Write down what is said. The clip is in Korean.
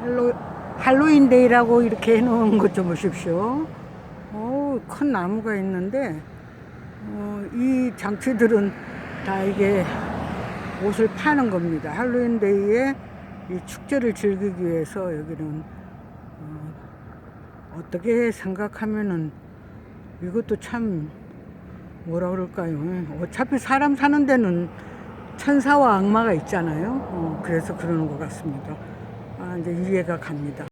할로, 할로윈데이라고 이렇게 해놓은 것 좀 보십시오. 큰 나무가 있는데, 이 장치들은 다 이게 옷을 파는 겁니다. 할로윈데이에 이 축제를 즐기기 위해서 여기는, 어떻게 생각하면은 이것도 참 뭐라 그럴까요? 어차피 사람 사는 데는 천사와 악마가 있잖아요. 그래서 그러는 것 같습니다. 이제 이해가 갑니다.